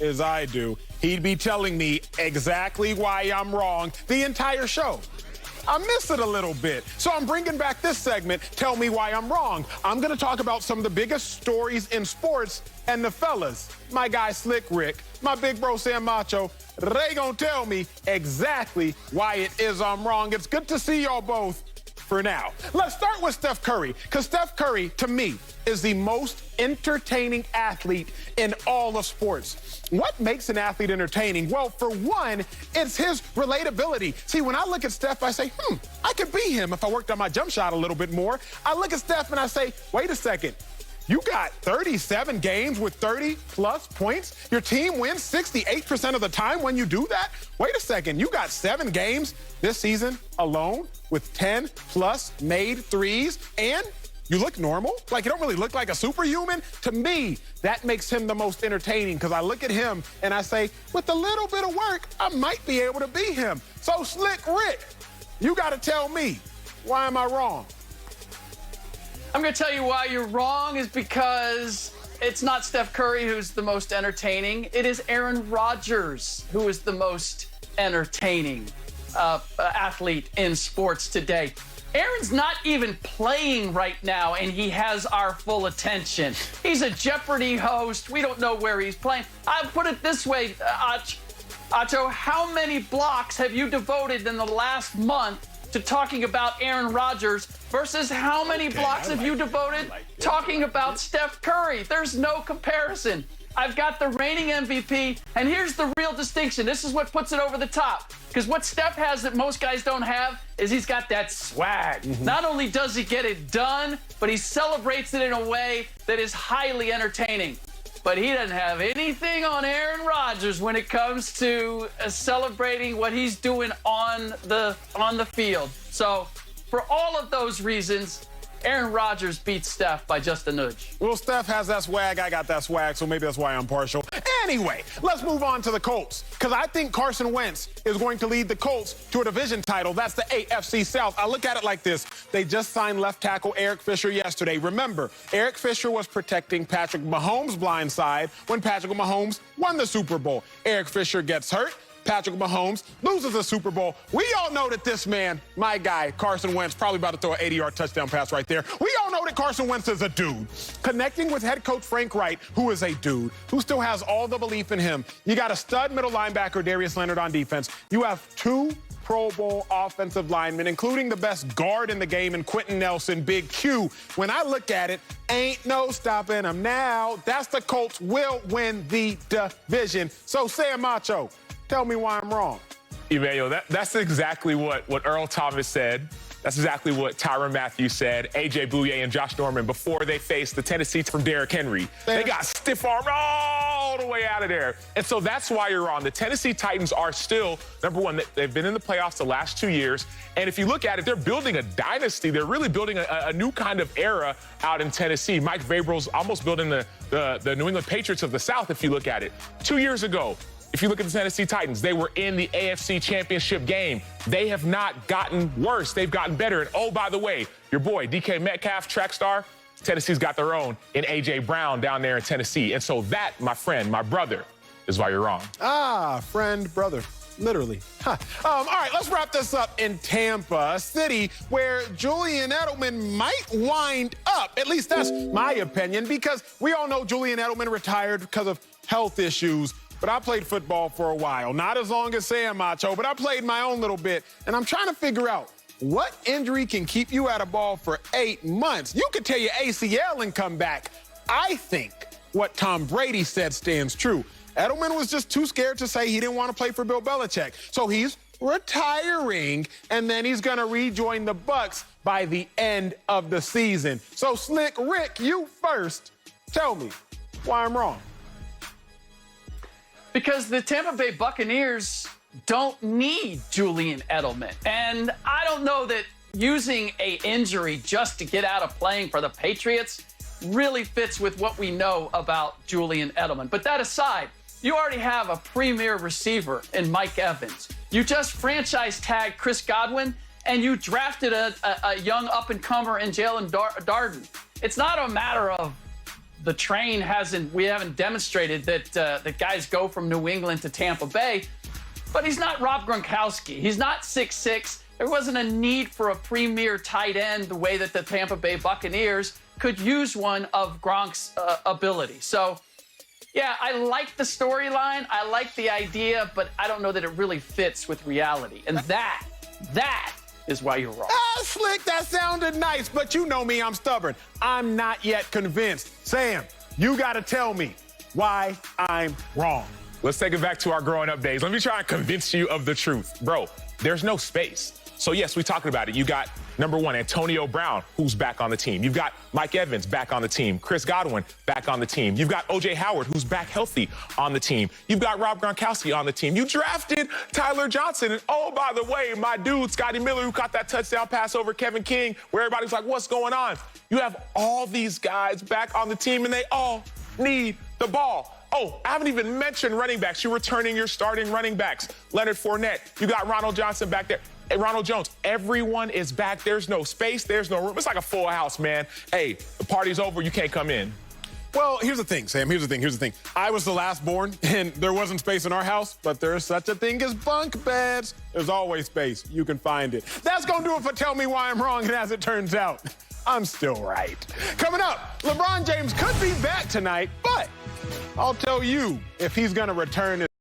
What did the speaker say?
as I do, he'd be telling me exactly why I'm wrong the entire show. I miss it a little bit. So I'm bringing back this segment, Tell Me Why I'm Wrong. I'm going to talk about some of the biggest stories in sports, and the fellas, my guy Slick Rick, my big bro Sam Macho, they gonna tell me exactly why it is I'm wrong. It's good to see y'all both for now. Let's start with Steph Curry, because Steph Curry, to me, is the most entertaining athlete in all of sports. What makes an athlete entertaining? Well, for one, it's his relatability. See, when I look at Steph, I say, I could be him if I worked on my jump shot a little bit more. I look at Steph and I say, wait a second. You got 37 games with 30-plus points? Your team wins 68% of the time when you do that? Wait a second. You got 7 games this season alone with 10-plus made threes, and you look normal? Like, you don't really look like a superhuman? To me, that makes him the most entertaining, because I look at him and I say, with a little bit of work, I might be able to be him. So, Slick Rick, you got to tell me, why am I wrong? I'm going to tell you why you're wrong is because it's not Steph Curry who's the most entertaining. It is Aaron Rodgers who is the most entertaining athlete in sports today. Aaron's not even playing right now, and he has our full attention. He's a Jeopardy host. We don't know where he's playing. I'll put it this way, Acho, how many blocks have you devoted in the last month to talking about Aaron Rodgers versus how many blocks have you devoted talking about Steph Curry? There's no comparison. I've got the reigning MVP, and here's the real distinction. This is what puts it over the top. Because what Steph has that most guys don't have is he's got that swag. Not only does he get it done, but he celebrates it in a way that is highly entertaining. But he doesn't have anything on Aaron Rodgers when it comes to celebrating what he's doing on the field. So for all of those reasons, Aaron Rodgers beats Steph by just a nudge. Well, Steph has that swag. I got that swag, so maybe that's why I'm partial. Anyway, let's move on to the Colts, because I think Carson Wentz is going to lead the Colts to a division title. That's the AFC South. I look at it like this. They just signed left tackle Eric Fisher yesterday. Remember, Eric Fisher was protecting Patrick Mahomes' blind side when Patrick Mahomes won the Super Bowl. Eric Fisher gets hurt. Patrick Mahomes loses the Super Bowl. We all know that this man, my guy, Carson Wentz, probably about to throw an 80-yard touchdown pass right there. We all know that Carson Wentz is a dude. Connecting with head coach Frank Wright, who is a dude, who still has all the belief in him. You got a stud middle linebacker, Darius Leonard, on defense. You have 2 Pro Bowl offensive linemen, including the best guard in the game in Quentin Nelson, Big Q. When I look at it, ain't no stopping them now. That's the Colts will win the division. So, Sam Macho, tell me why I'm wrong. Emmanuel, that's exactly what Earl Thomas said. That's exactly what Tyrann Mathieu said, A.J. Bouye and Josh Norman before they faced the Tennessee from Derrick Henry. They got stiff-armed all the way out of there. And so that's why you're wrong. The Tennessee Titans are still, number one, they've been in the playoffs the last 2 years. And if you look at it, they're building a dynasty. They're really building a new kind of era out in Tennessee. Mike Vrabel's almost building the New England Patriots of the South, if you look at it. 2 years ago, if you look at the Tennessee Titans, they were in the AFC Championship game. They have not gotten worse. They've gotten better. And oh, by the way, your boy, DK Metcalf, track star, Tennessee's got their own in A.J. Brown down there in Tennessee. And so that, my friend, my brother, is why you're wrong. Ah, friend, brother. Literally. Huh. All right, let's wrap this up in Tampa, a city where Julian Edelman might wind up. At least that's my opinion, because we all know Julian Edelman retired because of health issues. But I played football for a while. Not as long as Sam Macho, but I played my own little bit. And I'm trying to figure out what injury can keep you out of ball for 8 months. You could tear your ACL and come back. I think what Tom Brady said stands true. Edelman was just too scared to say he didn't want to play for Bill Belichick. So he's retiring, and then he's going to rejoin the Bucs by the end of the season. So, Slick Rick, you first. Tell me why I'm wrong. Because the Tampa Bay Buccaneers don't need Julian Edelman. And I don't know that using an injury just to get out of playing for the Patriots really fits with what we know about Julian Edelman. But that aside, you already have a premier receiver in Mike Evans. You just franchise tagged Chris Godwin, and you drafted a young up-and-comer in Jalen Darden. It's not a matter of the train we haven't demonstrated that guys go from New England to Tampa Bay. But he's not Rob Gronkowski. He's not 6'6". There wasn't a need for a premier tight end the way that the Tampa Bay Buccaneers could use one of Gronk's ability. So, yeah, I like the storyline. I like the idea, but I don't know that it really fits with reality. And that is why you're wrong. Ah, Slick, that sounded nice, but you know me, I'm stubborn. I'm not yet convinced. Sam, you got to tell me why I'm wrong. Let's take it back to our growing up days. Let me try and convince you of the truth. Bro, there's no space. So, yes, we talked about it. You got, number one, Antonio Brown, who's back on the team. You've got Mike Evans back on the team. Chris Godwin back on the team. You've got O.J. Howard, who's back healthy on the team. You've got Rob Gronkowski on the team. You drafted Tyler Johnson. And, oh, by the way, my dude, Scotty Miller, who caught that touchdown pass over Kevin King, where everybody's like, what's going on? You have all these guys back on the team, and they all need the ball. Oh, I haven't even mentioned running backs. You're returning your starting running backs. Leonard Fournette. You got Ronald Johnson back there. Hey, Ronald Jones. Everyone is back. There's no space. There's no room. It's like a full house, man. Hey, the party's over. You can't come in. Well, here's the thing, Sam. Here's the thing. I was the last born, and there wasn't space in our house, but there's such a thing as bunk beds. There's always space. You can find it. That's going to do it for Tell Me Why I'm Wrong, and as it turns out, I'm still right. Coming up, LeBron James could be back tonight, but I'll tell you if he's going to return